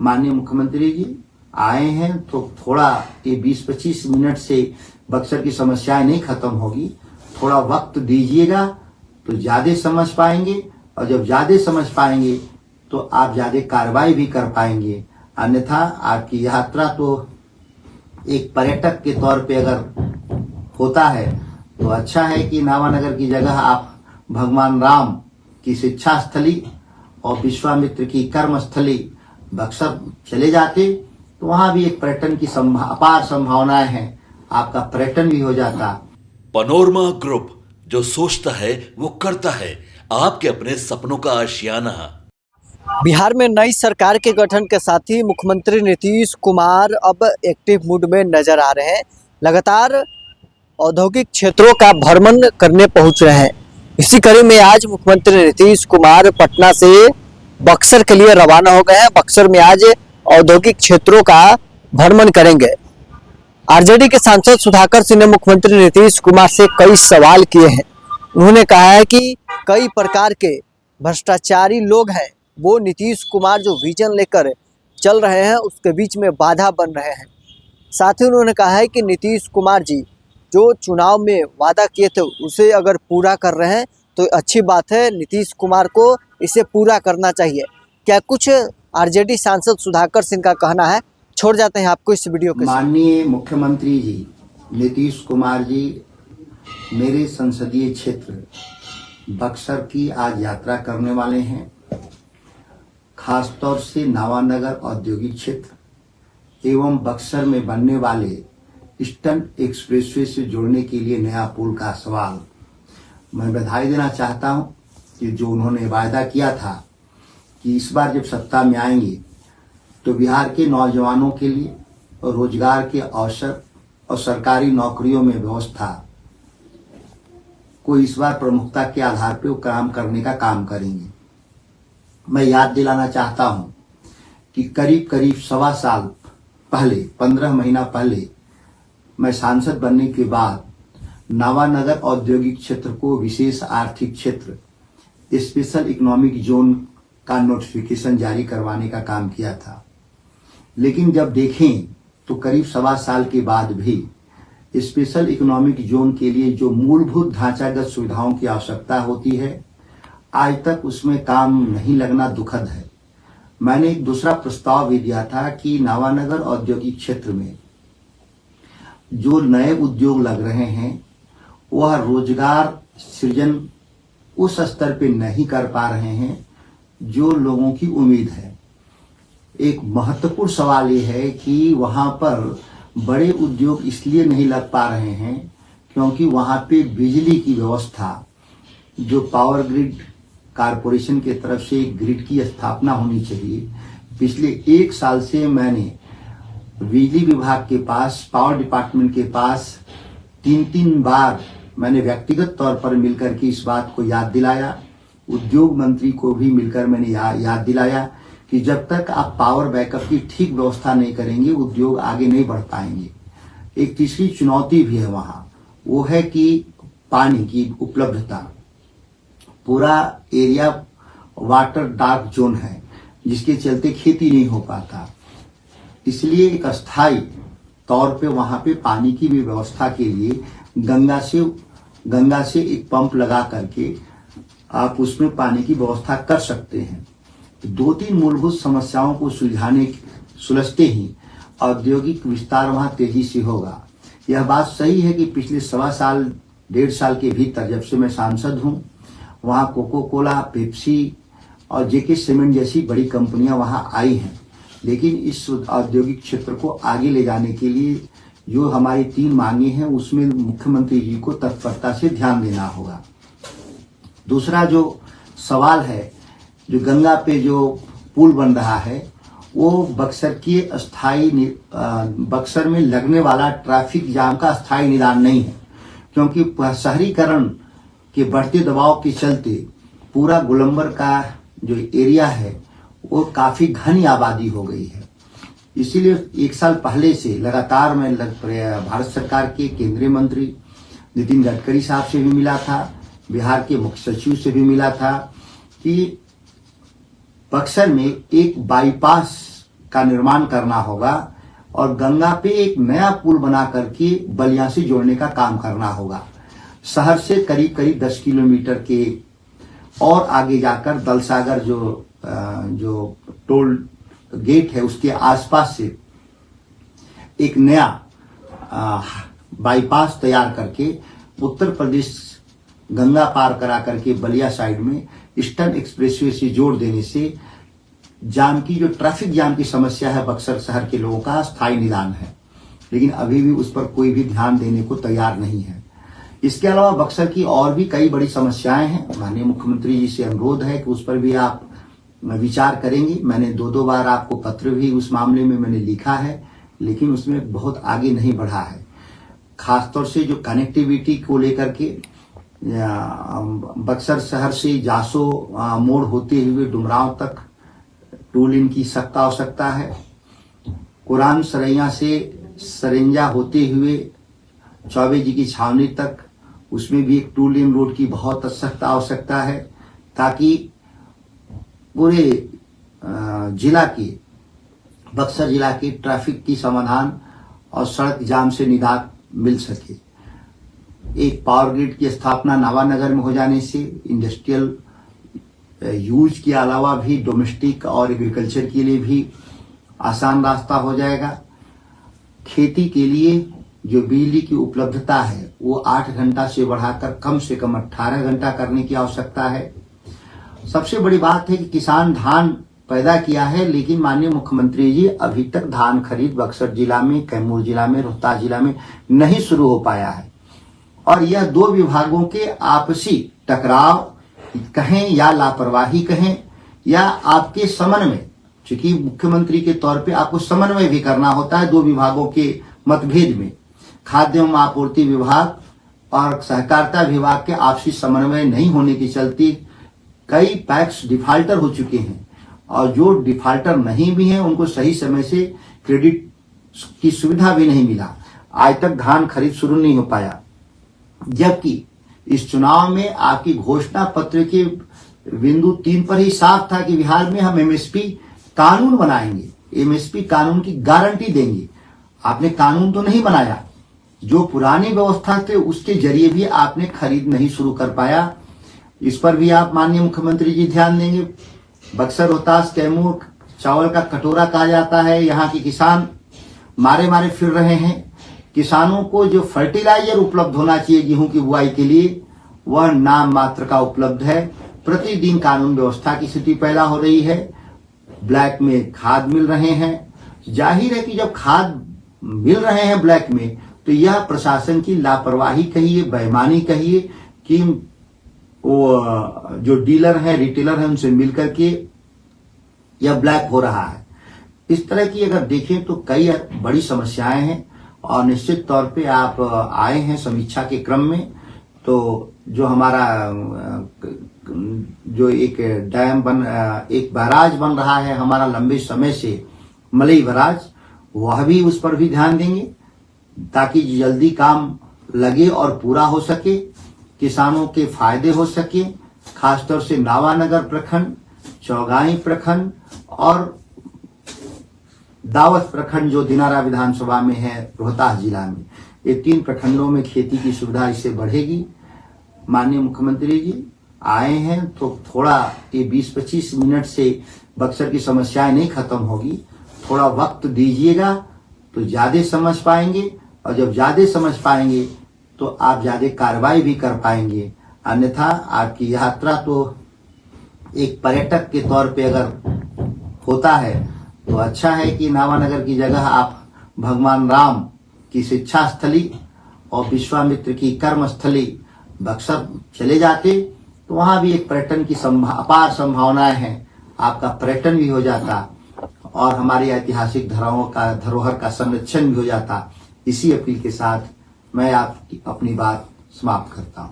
माननीय मुख्यमंत्री जी आए हैं तो थोड़ा ये 20-25 मिनट से बक्सर की समस्याएं नहीं खत्म होगी, थोड़ा वक्त दीजिएगा तो ज्यादा समझ पाएंगे, और जब ज्यादा समझ पाएंगे तो आप ज्यादा कार्रवाई भी कर पाएंगे। अन्यथा आपकी यात्रा तो एक पर्यटक के तौर पे अगर होता है तो अच्छा है कि नावानगर की जगह आप भगवान राम की शिक्षा स्थली और विश्वामित्र की कर्म स्थली बक्सर चले जाते तो वहां भी एक पर्यटन की अपार संभावनाएं हैं, आपका पर्यटन भी हो जाता। पनोरमा ग्रुप, जो सोचता है वो करता है। आपके अपने सपनों का आशियाना। बिहार में नई सरकार के गठन के साथ ही मुख्यमंत्री नीतीश कुमार अब एक्टिव मूड में नजर आ रहे हैं। लगातार औद्योगिक क्षेत्रों का भ्रमण करने पहुंच रहे हैं। इसी कड़ी में आज मुख्यमंत्री नीतीश कुमार पटना से बक्सर के लिए रवाना हो गए हैं। बक्सर में आज औद्योगिक क्षेत्रों का भ्रमण करेंगे। आरजेडी के सांसद सुधाकर सिंह ने मुख्यमंत्री नीतीश कुमार से कई सवाल किए हैं। उन्होंने कहा है कि कई प्रकार के भ्रष्टाचारी लोग हैं, वो नीतीश कुमार जो विजन लेकर चल रहे हैं उसके बीच में बाधा बन रहे हैं। साथ ही उन्होंने कहा है कि नीतीश कुमार जी जो चुनाव में वादा किए थे उसे अगर पूरा कर रहे हैं तो अच्छी बात है, नीतीश कुमार को इसे पूरा करना चाहिए। क्या कुछ आरजेडी सांसद सुधाकर सिंह का कहना है, छोड़ जाते हैं आपको इस वीडियो के। माननीय मुख्यमंत्री जी नीतीश कुमार जी मेरे संसदीय क्षेत्र बक्सर की आज यात्रा करने वाले हैं। खासतौर से नावानगर औद्योगिक क्षेत्र एवं बक्सर में बनने वाले ईस्टर्न एक्सप्रेसवे से जोड़ने के लिए नया पुल का सवाल मैं बधाई देना चाहता हूं कि जो उन्होंने वायदा किया था कि इस बार जब सत्ता में आएंगे तो बिहार के नौजवानों के लिए रोजगार के अवसर और सरकारी नौकरियों में व्यवस्था को इस बार प्रमुखता के आधार पर काम करने का काम करेंगे। मैं याद दिलाना चाहता हूं कि करीब करीब 1.25 साल पहले, 15 महीना पहले मैं सांसद बनने के बाद नावानगर औद्योगिक क्षेत्र को विशेष आर्थिक क्षेत्र, स्पेशल इकोनॉमिक जोन का नोटिफिकेशन जारी करवाने का काम किया था। लेकिन जब देखें तो करीब 1.25 साल के बाद भी स्पेशल इकोनॉमिक जोन के लिए जो मूलभूत ढांचागत सुविधाओं की आवश्यकता होती है, आज तक उसमें काम नहीं लगना दुखद है। मैंने एक दूसरा प्रस्ताव भी दिया था कि नावानगर औद्योगिक क्षेत्र में जो नए उद्योग लग रहे हैं वह रोजगार सृजन उस स्तर पे नहीं कर पा रहे हैं जो लोगों की उम्मीद है। एक महत्वपूर्ण सवाल ये है कि वहां पर बड़े उद्योग इसलिए नहीं लग पा रहे हैं क्योंकि वहां पे बिजली की व्यवस्था, जो पावर ग्रिड कारपोरेशन के तरफ से ग्रिड की स्थापना होनी चाहिए, पिछले 1 साल से मैंने बिजली विभाग के पास, पावर डिपार्टमेंट के पास 3 बार मैंने व्यक्तिगत तौर पर मिलकर के इस बात को याद दिलाया। उद्योग मंत्री को भी मिलकर मैंने याद दिलाया कि जब तक आप पावर बैकअप की ठीक व्यवस्था नहीं करेंगे उद्योग आगे नहीं बढ़ पाएंगे। एक तीसरी चुनौती भी है वहां, वो है कि पानी की उपलब्धता। पूरा एरिया वाटर डार्क जोन है जिसके चलते खेती नहीं हो पाता, इसलिए एक अस्थायी तौर पे वहां पे पानी की भी व्यवस्था के लिए गंगा से एक पंप लगा करके आप उसमें पानी की व्यवस्था कर सकते हैं। 2-3 मूलभूत समस्याओं को सुलझते ही औद्योगिक विस्तार वहां तेजी से होगा। यह बात सही है कि पिछले 1.25 साल के भीतर जब से मैं सांसद हूं, वहां कोको कोला, पेप्सी और जेके सीमेंट जैसी बड़ी कंपनियां वहां आई हैं। लेकिन इस औद्योगिक क्षेत्र को आगे ले जाने के लिए जो हमारी 3 मांगे हैं उसमें मुख्यमंत्री जी को तत्परता से ध्यान देना होगा। दूसरा जो सवाल है, जो गंगा पे जो पुल बन रहा है वो बक्सर के बक्सर में लगने वाला ट्रैफिक जाम का स्थायी निदान नहीं है, क्योंकि शहरीकरण के बढ़ते दबाव के चलते पूरा गोलंबर का जो एरिया है वो काफी घनी आबादी हो गई है। इसीलिए 1 साल पहले से लगातार मैं भारत सरकार के केंद्रीय मंत्री नितिन गडकरी साहब से भी मिला था, बिहार के मुख्य सचिव से भी मिला था कि बक्सर में एक बाईपास का निर्माण करना होगा और गंगा पे एक नया पुल बना करके बलिया से जोड़ने का काम करना होगा। शहर से करीब करीब 10 किलोमीटर के और आगे जाकर दलसागर जो टोल गेट है उसके आसपास से एक नया बाईपास तैयार करके उत्तर प्रदेश गंगा पार करा करके बलिया साइड में ईस्टर्न एक्सप्रेसवे से जोड़ देने से जाम की जो ट्रैफिक जाम की समस्या है बक्सर शहर के लोगों का स्थायी निदान है, लेकिन अभी भी उस पर कोई भी ध्यान देने को तैयार नहीं है। इसके अलावा बक्सर की और भी कई बड़ी समस्याएं हैं। माननीय मुख्यमंत्री जी से अनुरोध है कि उस पर भी आप विचार करेंगे। मैंने दो बार आपको पत्र भी उस मामले में मैंने लिखा है, लेकिन उसमें बहुत आगे नहीं बढ़ा है। खासतौर से जो कनेक्टिविटी को लेकर के बक्सर शहर से जासो मोड़ होते हुए डुमरांव तक 2 लेन की सख्त आवश्यकता है। कुरान सरैया से सरंजा होते हुए चौबे जी की छावनी तक उसमें भी एक 2 लेन रोड की बहुत सख्त आवश्यकता है, ताकि पूरे जिला के बक्सर जिला के ट्रैफिक की समाधान और सड़क जाम से निजात मिल सके। एक पावर ग्रिड की स्थापना नवानगर में हो जाने से इंडस्ट्रियल यूज के अलावा भी डोमेस्टिक और एग्रीकल्चर के लिए भी आसान रास्ता हो जाएगा। खेती के लिए जो बिजली की उपलब्धता है वो 8 घंटा से बढ़ाकर कम से कम 18 घंटा करने की आवश्यकता है। सबसे बड़ी बात है कि किसान धान पैदा किया है, लेकिन माननीय मुख्यमंत्री जी अभी तक धान खरीद बक्सर जिला में, कैमूर जिला में, रोहतास जिला में नहीं शुरू हो पाया है। और यह 2 विभागों के आपसी टकराव कहें या लापरवाही कहें या आपके समन्वय, चूंकि मुख्यमंत्री के तौर पे आपको समन्वय भी करना होता है 2 विभागों के मतभेद में। खाद्य एवं आपूर्ति विभाग और सहकारिता विभाग के आपसी समन्वय नहीं होने के चलते कई पैक्स डिफाल्टर हो चुके हैं, और जो डिफाल्टर नहीं भी हैं उनको सही समय से क्रेडिट की सुविधा भी नहीं मिला। आज तक धान खरीद शुरू नहीं हो पाया, जबकि इस चुनाव में आपकी घोषणा पत्र के बिंदु 3 पर ही साफ था कि बिहार में हम एमएसपी कानून बनाएंगे, एमएसपी कानून की गारंटी देंगे। आपने कानून तो नहीं बनाया, जो पुरानी व्यवस्था थे उसके जरिए भी आपने खरीद नहीं शुरू कर पाया। इस पर भी आप माननीय मुख्यमंत्री जी ध्यान देंगे। बक्सर, रोहतास, कैमूर चावल का कटोरा कहा जाता है। यहाँ के किसान मारे फिर रहे हैं। किसानों को जो फर्टिलाइजर उपलब्ध होना चाहिए गेहूं की बुआई के लिए, वह नाम मात्र का उपलब्ध है। प्रतिदिन कानून व्यवस्था की स्थिति पैदा हो रही है। ब्लैक में खाद मिल रहे हैं। जाहिर है कि जब खाद मिल रहे हैं ब्लैक में, तो यह प्रशासन की लापरवाही कहिए, बेईमानी कहिए कि वो जो डीलर है, रिटेलर है, उनसे मिलकर के यह ब्लैक हो रहा है। इस तरह की अगर देखें तो कई बड़ी समस्याएं हैं, और निश्चित तौर पे आप आए हैं समीक्षा के क्रम में। तो जो हमारा जो एक बैराज बन रहा है हमारा लंबे समय से, मलई बैराज, वह भी उस पर भी ध्यान देंगे ताकि जल्दी काम लगे और पूरा हो सके, किसानों के फायदे हो सके। खासतौर से नावानगर प्रखंड, चौगाई प्रखंड और दावत प्रखंड जो दिनारा विधानसभा में है रोहतास जिला में, ये 3 प्रखंडों में खेती की सुविधा इससे बढ़ेगी। माननीय मुख्यमंत्री जी आए हैं तो थोड़ा ये 20-25 मिनट से बक्सर की समस्याएं नहीं खत्म होगी, थोड़ा वक्त दीजिएगा तो ज्यादा समझ पाएंगे, और जब ज्यादा समझ पाएंगे तो आप ज्यादा कार्रवाई भी कर पाएंगे। अन्यथा आपकी यात्रा तो एक पर्यटक के तौर पे अगर होता है तो अच्छा है कि नावानगर की जगह आप भगवान राम की शिक्षा स्थली और विश्वामित्र की कर्म स्थली बक्सर चले जाते, तो वहां भी एक पर्यटन की अपार संभावनाएं हैं। आपका पर्यटन भी हो जाता और हमारी ऐतिहासिक धरोहर का संरक्षण भी हो जाता। इसी अपील के साथ मैं आपकी अपनी बात समाप्त करता हूं।